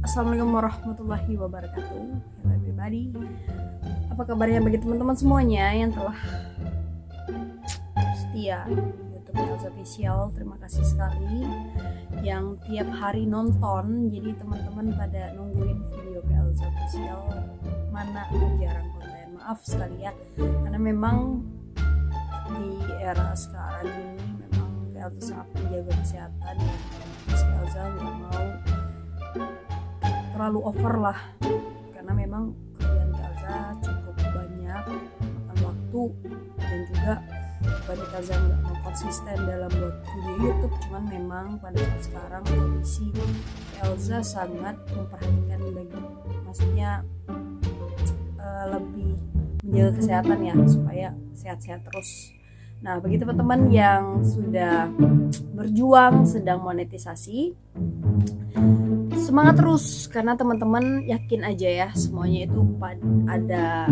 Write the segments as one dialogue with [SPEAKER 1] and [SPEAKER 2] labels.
[SPEAKER 1] Assalamualaikum warahmatullahi wabarakatuh. Hello everybody. Apa kabarnya bagi teman-teman semuanya yang telah setia di YouTube Elza Official. Terima kasih sekali yang tiap hari nonton. Jadi teman-teman pada nungguin video Elza Official, mana jarang konten. Maaf sekali ya, karena memang di era sekarang ini memang Elza sangat menjaga kesehatan ya. Elza nggak mau terlalu over lah, karena memang kerjaan Elza cukup banyak, makan waktu, dan juga banyak Elza nggak mau konsisten dalam buat video YouTube. Cuman memang pada saat sekarang kondisi Elza sangat memperhatikan maksudnya lebih menjaga kesehatan ya, supaya sehat-sehat terus. Nah, bagi teman-teman yang sudah berjuang sedang monetisasi, semangat terus, karena teman-teman yakin aja ya, semuanya itu ada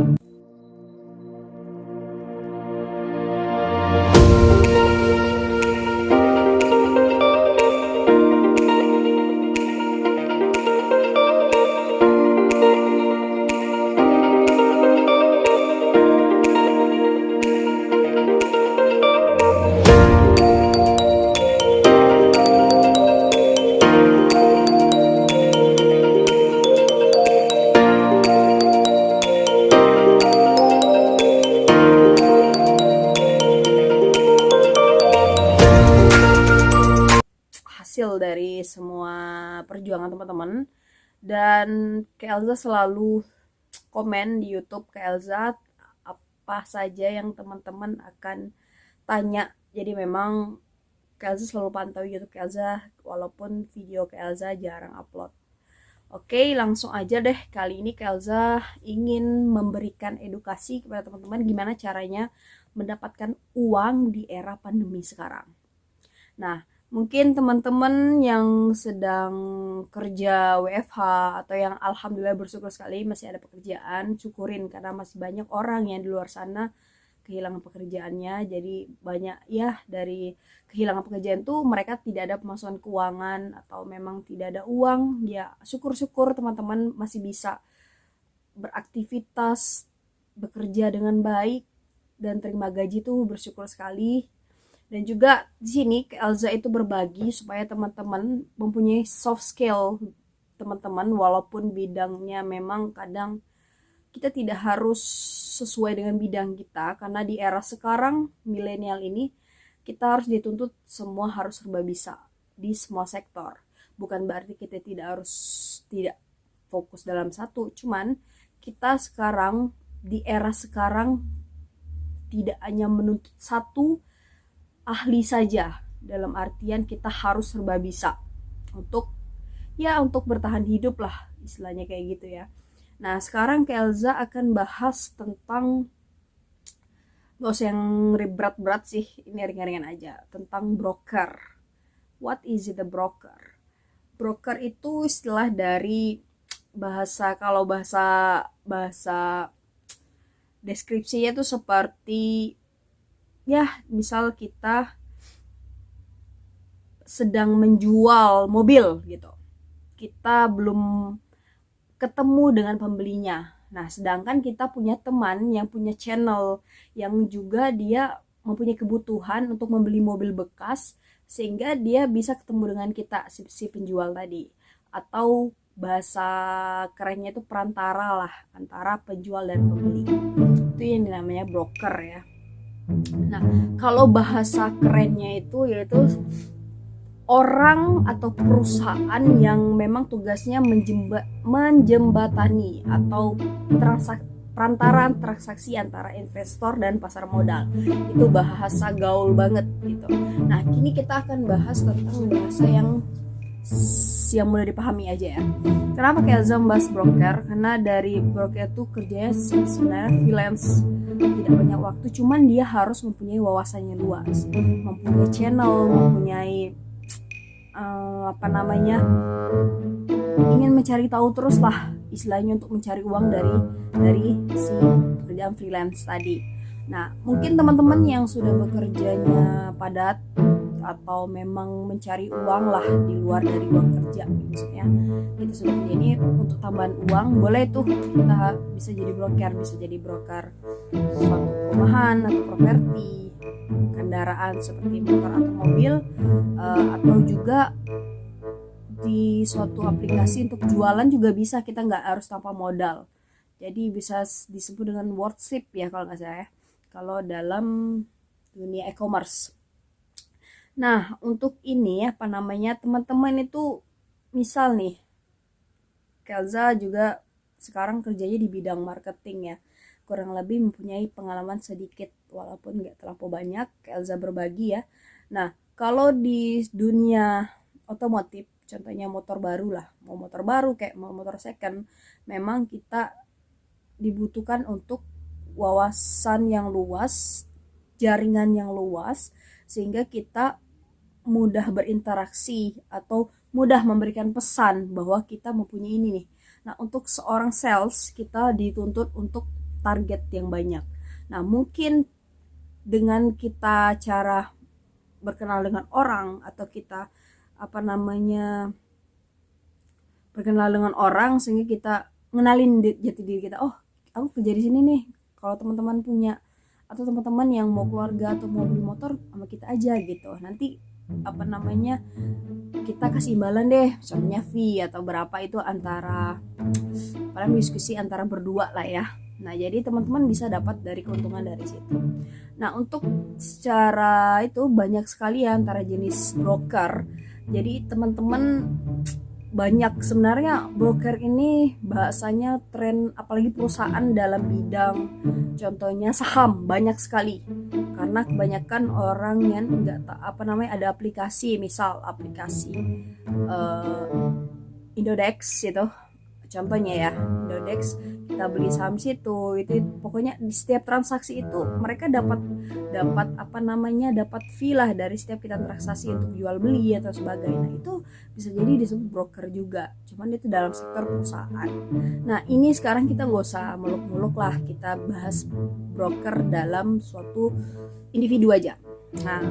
[SPEAKER 1] hasil dari semua perjuangan teman-teman. Dan Kak Elza selalu komen di YouTube Kak Elza apa saja yang teman-teman akan tanya. Jadi memang Kak Elza selalu pantau YouTube Kak Elza, walaupun video Kak Elza jarang upload. Oke, langsung aja deh. Kali ini Kak Elza ingin memberikan edukasi kepada teman-teman gimana caranya mendapatkan uang di era pandemi sekarang. Nah, mungkin teman-teman yang sedang kerja WFH atau yang alhamdulillah bersyukur sekali masih ada pekerjaan, syukurin, karena masih banyak orang yang di luar sana kehilangan pekerjaannya. Jadi banyak ya, dari kehilangan pekerjaan tuh mereka tidak ada pemasukan keuangan atau memang tidak ada uang. Ya syukur-syukur teman-teman masih bisa beraktivitas, bekerja dengan baik dan terima gaji tuh bersyukur sekali. Dan juga di sini Elza itu berbagi supaya teman-teman mempunyai soft skill teman-teman, walaupun bidangnya memang kadang kita tidak harus sesuai dengan bidang kita, karena di era sekarang milenial ini kita harus dituntut semua harus serba bisa di semua sektor. Bukan berarti kita tidak fokus dalam satu, cuman kita sekarang di era sekarang tidak hanya menuntut satu ahli saja, dalam artian kita harus serba bisa untuk bertahan hidup lah, istilahnya kayak gitu ya. Nah, sekarang Kak Elza akan bahas tentang, gak usah yang berat-berat sih, ini ringan-ringan aja, tentang broker. What is it a broker? Broker itu istilah dari kalau bahasa deskripsinya itu seperti ya, misal kita sedang menjual mobil gitu, kita belum ketemu dengan pembelinya. Nah, sedangkan kita punya teman yang punya channel yang juga dia mempunyai kebutuhan untuk membeli mobil bekas, sehingga dia bisa ketemu dengan kita, si penjual tadi. Atau bahasa kerennya itu perantara lah, antara penjual dan pembeli. Itu yang namanya broker ya. Nah, kalau bahasa kerennya itu yaitu orang atau perusahaan yang memang tugasnya menjembatani atau perantara transaksi antara investor dan pasar modal. Itu bahasa gaul banget gitu. Nah, kini kita akan bahas tentang bahasa yang mudah dipahami aja ya. Kenapa Elza membahas broker? Karena dari broker itu kerjanya sebenarnya freelance, tidak banyak waktu, cuman dia harus mempunyai wawasannya luas, mempunyai channel, mempunyai ingin mencari tahu terus lah, istilahnya, untuk mencari uang dari si pekerjaan freelance tadi. Nah, mungkin teman-teman yang sudah bekerjanya padat atau memang mencari uang lah di luar dari uang kerja, maksudnya kita sudah punya ini untuk tambahan uang, boleh tuh kita bisa jadi broker suatu perumahan atau properti, kendaraan seperti motor atau mobil, atau juga di suatu aplikasi untuk jualan juga bisa, kita nggak harus tanpa modal. Jadi bisa disebut dengan workshop ya kalau nggak salah ya, kalau dalam dunia e-commerce. Nah, untuk ini apa namanya, teman-teman itu misal nih, Kelza juga sekarang kerjanya di bidang marketing ya, kurang lebih mempunyai pengalaman sedikit walaupun nggak terlalu banyak, Kelza berbagi ya. Nah, kalau di dunia otomotif, contohnya motor baru lah, mau motor baru kayak mau motor second, memang kita dibutuhkan untuk wawasan yang luas, jaringan yang luas, sehingga kita mudah berinteraksi atau mudah memberikan pesan bahwa kita mempunyai ini nih. Nah, untuk seorang sales kita dituntut untuk target yang banyak. Nah, mungkin dengan kita cara berkenal dengan orang atau kita berkenal dengan orang sehingga kita ngenalin jati diri kita. Oh, aku kerja di sini nih. Kalau teman-teman punya atau teman-teman yang mau keluarga atau mau beli motor sama kita aja gitu. Nanti kita kasih imbalan deh, contohnya fee atau berapa, itu antara diskusi antara berdua lah ya. Nah, jadi teman-teman bisa dapat dari keuntungan dari situ. Nah, untuk secara itu banyak sekali ya antara jenis broker. Jadi teman-teman banyak sebenarnya broker ini, bahasanya tren, apalagi perusahaan dalam bidang contohnya saham banyak sekali, karena kebanyakan orang yang ada aplikasi, misal aplikasi Indodex itu contohnya ya, Indodex, kita beli saham situ, itu pokoknya di setiap transaksi itu mereka dapat dapat fee lah dari setiap kita transaksi untuk jual beli atau sebagainya. Nah, itu bisa jadi disebut broker juga, cuman itu dalam sektor perusahaan. Nah, ini sekarang kita nggak usah muluk-muluk lah, kita bahas broker dalam suatu individu aja. Nah,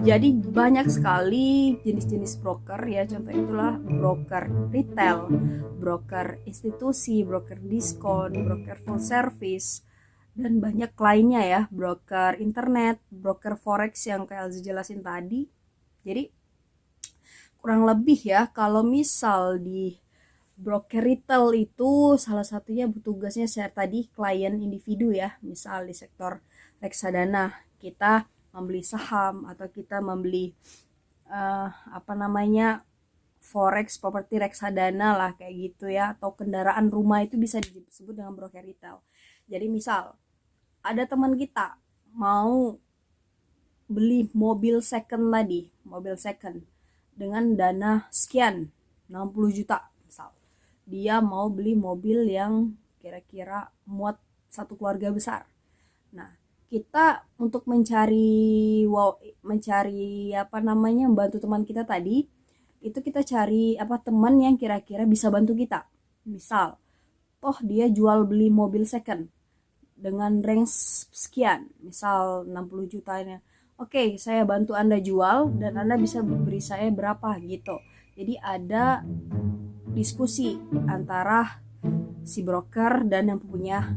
[SPEAKER 1] jadi banyak sekali jenis-jenis broker ya, contoh itulah broker retail, broker institusi, broker diskon, broker full service, dan banyak lainnya ya, broker internet, broker forex yang kayak jelasin tadi. Jadi kurang lebih ya, kalau misal di broker retail itu salah satunya tugasnya saya tadi klien individu ya, misal di sektor reksadana kita membeli saham atau kita membeli forex, properti reksadana lah kayak gitu ya, atau kendaraan rumah, itu bisa disebut dengan broker retail. Jadi misal ada teman kita mau beli mobil second dengan dana sekian 60 juta misal, dia mau beli mobil yang kira-kira muat satu keluarga besar. Nah, kita untuk mencari membantu teman kita tadi, itu kita cari teman yang kira-kira bisa bantu kita. Misal, dia jual beli mobil second dengan range sekian, misal 60 juta ini. Oke, saya bantu Anda jual dan Anda bisa beri saya berapa gitu. Jadi ada diskusi antara si broker dan yang punya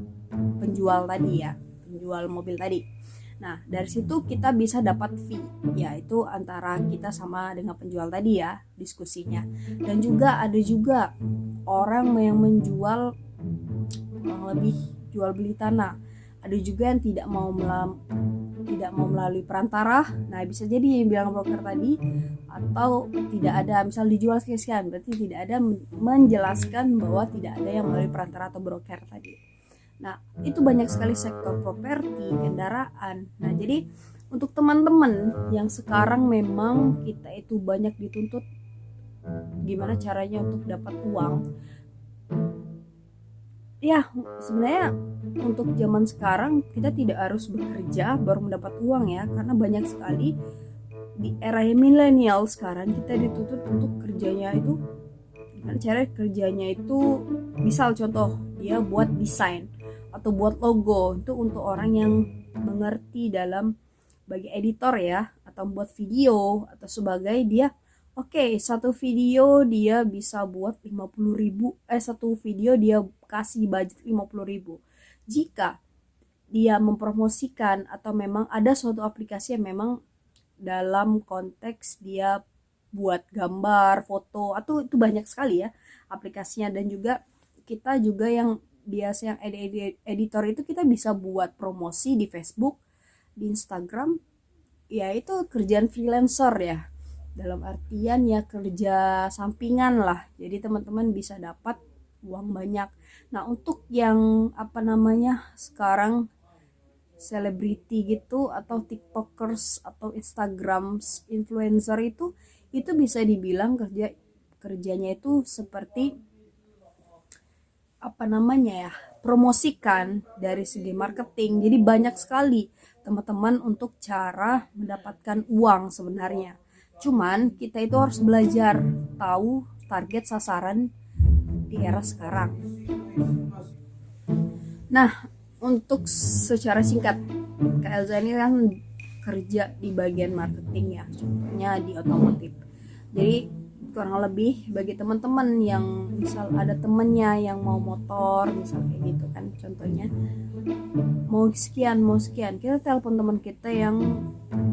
[SPEAKER 1] penjual tadi ya, penjual mobil tadi. Nah, dari situ kita bisa dapat fee, yaitu antara kita sama dengan penjual tadi ya, diskusinya. Dan juga ada orang yang menjual kurang lebih jual beli tanah. Ada juga yang tidak mau melalui perantara. Nah, bisa jadi yang bilang broker tadi, atau tidak ada, misal dijual sekian, berarti tidak ada menjelaskan bahwa tidak ada yang melalui perantara atau broker tadi. Nah, itu banyak sekali sektor properti, kendaraan. Nah, jadi untuk teman-teman yang sekarang memang kita itu banyak dituntut gimana caranya untuk dapat uang. Ya, sebenarnya untuk zaman sekarang kita tidak harus bekerja baru mendapat uang ya, karena banyak sekali di era milenial sekarang kita dituntut untuk kerjanya itu, gimana cara kerjanya itu, misal contoh dia buat desain atau buat logo, itu untuk orang yang mengerti dalam bagi editor ya, atau buat video atau sebagai dia oke, satu video dia bisa buat 50.000, satu video dia kasih budget 50.000. Jika dia mempromosikan atau memang ada suatu aplikasi yang memang dalam konteks dia buat gambar, foto, atau itu banyak sekali ya aplikasinya. Dan juga kita juga yang biasa yang editor itu kita bisa buat promosi di Facebook, di Instagram, ya itu kerjaan freelancer ya, dalam artian ya kerja sampingan lah, jadi teman-teman bisa dapat uang banyak. Nah untuk yang sekarang selebriti gitu atau tiktokers atau Instagram influencer itu bisa dibilang kerjanya itu seperti promosikan dari segi marketing. Jadi banyak sekali teman-teman untuk cara mendapatkan uang sebenarnya. Cuman kita itu harus belajar tahu target sasaran di era sekarang. Nah, untuk secara singkat, Kak Elza ini kan kerja di bagian marketing ya, contohnya di otomotif. Jadi kurang lebih bagi teman-teman yang misal ada temennya yang mau motor misal kayak gitu kan, contohnya mau sekian kita telepon teman kita yang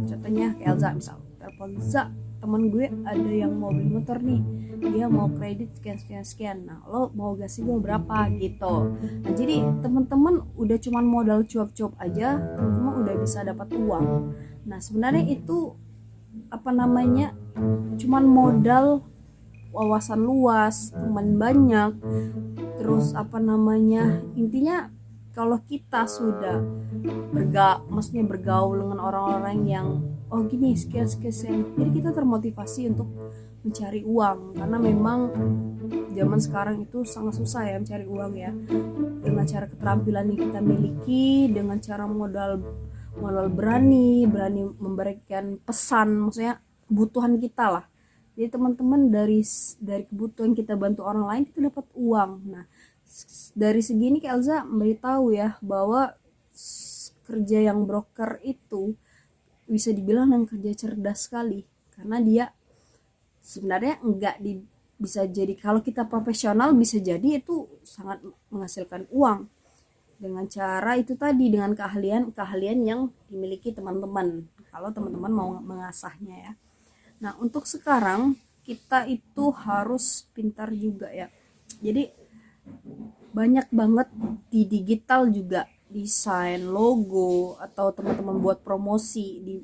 [SPEAKER 1] contohnya kayak Elza, misal telepon Za, temen gue ada yang mau beli motor nih, dia mau kredit sekian, nah lo mau kasih gue berapa gitu. Nah jadi teman-teman udah cuman modal cuap-cuap aja, teman-teman udah bisa dapat uang. Nah sebenarnya itu cuman modal wawasan luas, teman banyak, terus intinya kalau kita sudah bergaul dengan orang-orang yang gini sekian, jadi kita termotivasi untuk mencari uang, karena memang zaman sekarang itu sangat susah ya mencari uang ya, dengan cara keterampilan yang kita miliki, dengan cara modal berani memberikan pesan, maksudnya kebutuhan kita lah. Jadi teman-teman dari kebutuhan kita bantu orang lain, kita dapat uang. Nah dari segi ini Kak Elza memberitahu ya bahwa kerja yang broker itu bisa dibilang yang kerja cerdas sekali, karena dia sebenarnya bisa jadi, kalau kita profesional bisa jadi itu sangat menghasilkan uang dengan cara itu tadi, dengan keahlian yang dimiliki teman-teman, kalau teman-teman mau mengasahnya ya. Nah untuk sekarang kita itu harus pintar juga ya, jadi banyak banget di digital juga, desain logo atau teman-teman buat promosi di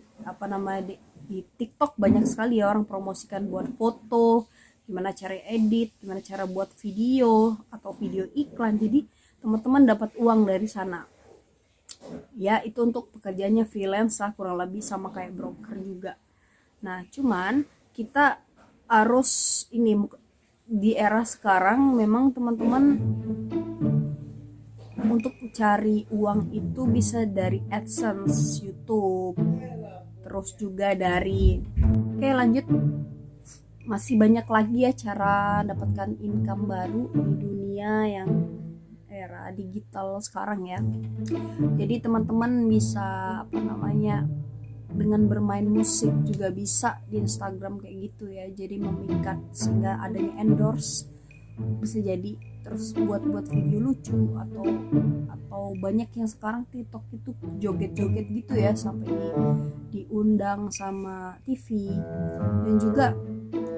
[SPEAKER 1] di TikTok banyak sekali ya orang promosikan buat foto, gimana cara edit, gimana cara buat video atau video iklan. Jadi teman-teman dapat uang dari sana. Ya itu untuk pekerjaannya freelance lah, kurang lebih sama kayak broker juga. Nah cuman kita harus di era sekarang memang teman-teman untuk cari uang itu bisa dari AdSense, YouTube, terus juga dari lanjut, masih banyak lagi ya cara dapatkan income baru di dunia yang era digital sekarang ya. Jadi teman-teman bisa dengan bermain musik juga bisa di Instagram kayak gitu ya, jadi memikat sehingga adanya endorse bisa jadi, terus buat video lucu atau banyak yang sekarang TikTok itu joget-joget gitu ya, sampai diundang sama TV. Dan juga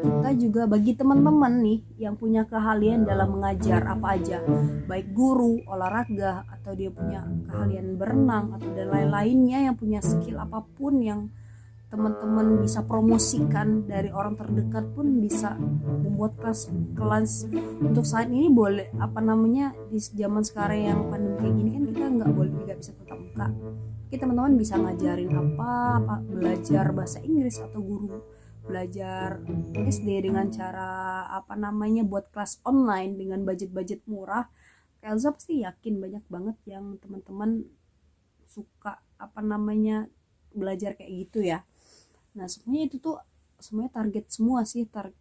[SPEAKER 1] kita juga bagi teman-teman nih yang punya keahlian dalam mengajar apa aja, baik guru olahraga atau dia punya keahlian berenang atau dan lain-lainnya, yang punya skill apapun yang teman-teman bisa promosikan dari orang terdekat pun bisa membuat kelas untuk saat ini. Boleh di zaman sekarang yang pandemi kayak gini kan kita nggak bisa tatap muka, kita teman-teman bisa ngajarin belajar bahasa Inggris atau guru belajar SD dengan cara buat kelas online dengan budget murah. Elza pasti yakin banyak banget yang teman-teman suka belajar kayak gitu ya. Nah semuanya itu tuh semuanya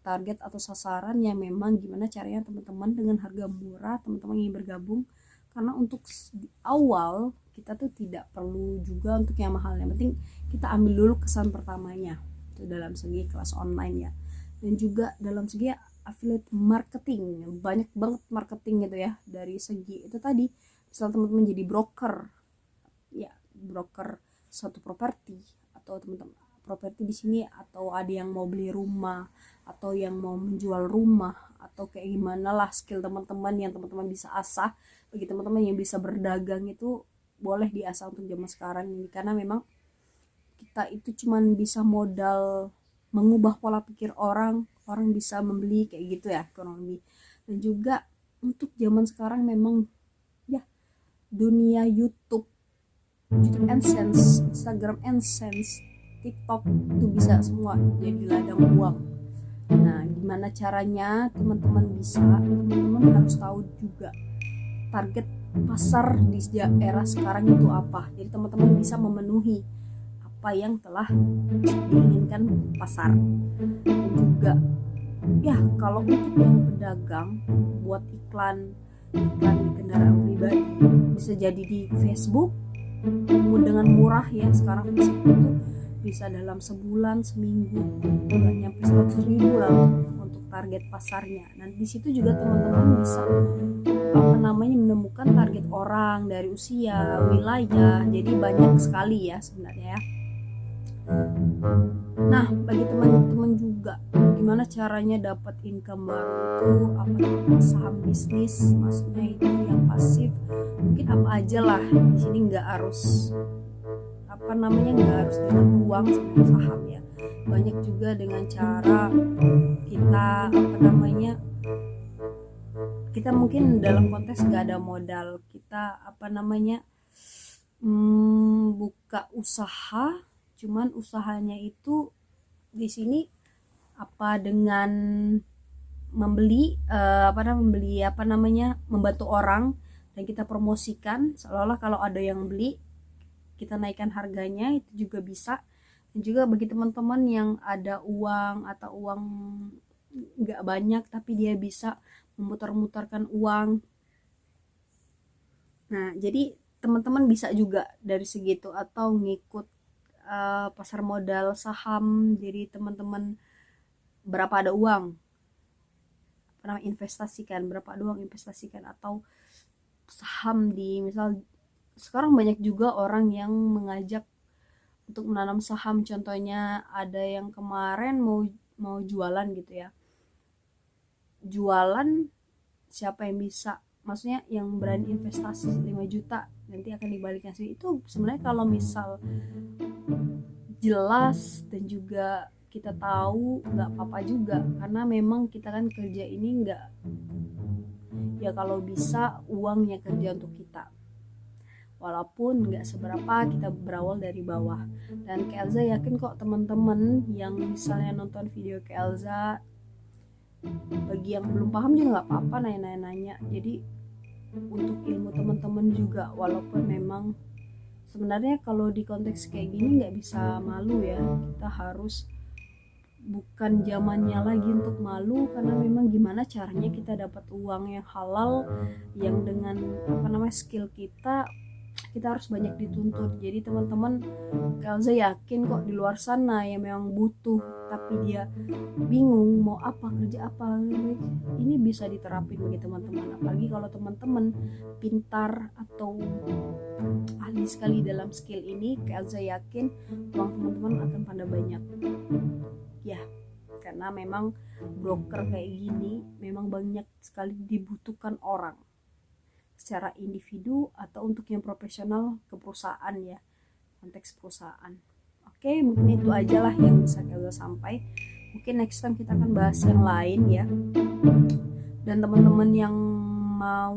[SPEAKER 1] target atau sasaran yang memang gimana caranya teman-teman dengan harga murah teman-teman ingin bergabung karena untuk di awal kita tuh tidak perlu juga untuk yang mahal, yang penting kita ambil dulu kesan pertamanya itu dalam segi kelas online ya. Dan juga dalam segi affiliate marketing, banyak banget marketing gitu ya, dari segi itu tadi misal teman-teman jadi broker ya, broker suatu properti, atau teman-teman properti di sini, atau ada yang mau beli rumah atau yang mau menjual rumah, atau kayak gimana lah skill teman-teman yang teman-teman bisa asah. Bagi teman-teman yang bisa berdagang itu boleh diasah untuk zaman sekarang ini, karena memang kita itu cuman bisa modal mengubah pola pikir orang bisa membeli kayak gitu ya, ekonomi. Dan juga untuk zaman sekarang memang ya, dunia YouTube AdSense, Instagram AdSense, TikTok itu bisa semua jadi ladang uang. Nah, gimana caranya teman-teman bisa, teman-teman harus tahu juga target pasar di era sekarang itu apa. Jadi teman-teman bisa memenuhi apa yang telah diinginkan pasar. Dan juga ya, kalau untuk yang pedagang buat iklan di kendaraan pribadi bisa jadi di Facebook dengan murah ya. Sekarang Facebook itu bisa dalam sebulan, seminggu nggak nyampe 100.000 lah untuk target pasarnya. Nah di situ juga teman-teman bisa menemukan target orang dari usia, wilayah, jadi banyak sekali ya sebenarnya ya. Nah bagi teman-teman juga gimana caranya dapat income baru itu, apa itu saham bisnis, maksudnya itu yang pasif, mungkin apa aja lah di sini, nggak harus nggak harus dengan uang sebenarnya saham ya. Banyak juga dengan cara kita mungkin dalam konteks nggak ada modal, kita buka usaha, cuman usahanya itu di sini dengan membantu orang dan kita promosikan seolah-olah kalau ada yang beli kita naikkan harganya, itu juga bisa. Dan juga bagi teman-teman yang ada uang atau uang nggak banyak tapi dia bisa memutar-mutarkan uang, nah jadi teman-teman bisa juga dari segitu, atau ngikut pasar modal saham. Jadi teman-teman berapa ada uang investasikan, atau saham di misal sekarang banyak juga orang yang mengajak untuk menanam saham. Contohnya ada yang kemarin mau jualan gitu ya, jualan siapa yang bisa, maksudnya yang berani investasi 5 juta nanti akan dibalikan sih. Itu sebenarnya kalau misal jelas dan juga kita tahu nggak apa-apa juga, karena memang kita kan kerja ini nggak ya, kalau bisa uangnya kerja untuk kita, walaupun nggak seberapa, kita berawal dari bawah. Dan Kak Elza yakin kok teman-teman yang misalnya nonton video Kak Elza, bagi yang belum paham juga nggak apa-apa nanya-nanya. Jadi untuk ilmu teman-teman juga, walaupun memang sebenarnya kalau di konteks kayak gini nggak bisa malu ya, kita harus bukan zamannya lagi untuk malu, karena memang gimana caranya kita dapat uang yang halal, yang dengan skill kita harus banyak dituntut. Jadi teman-teman, Kelza yakin kok di luar sana yang memang butuh tapi dia bingung mau kerja apa, ini bisa diterapin bagi teman-teman. Apalagi kalau teman-teman pintar atau ahli sekali dalam skill ini, Kelza yakin uang teman-teman akan pada banyak ya, karena memang broker kayak gini memang banyak sekali dibutuhkan orang secara individu atau untuk yang profesional ke perusahaan ya, konteks perusahaan. Oke, mungkin itu aja lah yang bisa kita sampai. Mungkin next time kita akan bahas yang lain ya. Dan teman-teman yang mau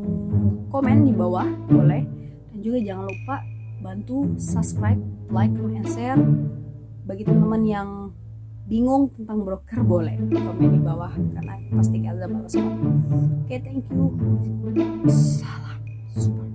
[SPEAKER 1] komen di bawah boleh, dan juga jangan lupa bantu subscribe, like, comment, and share. Bagi teman-teman yang bingung tentang broker boleh komen di bawah, karena pasti Kelza balas. Oke, thank you. Salam super.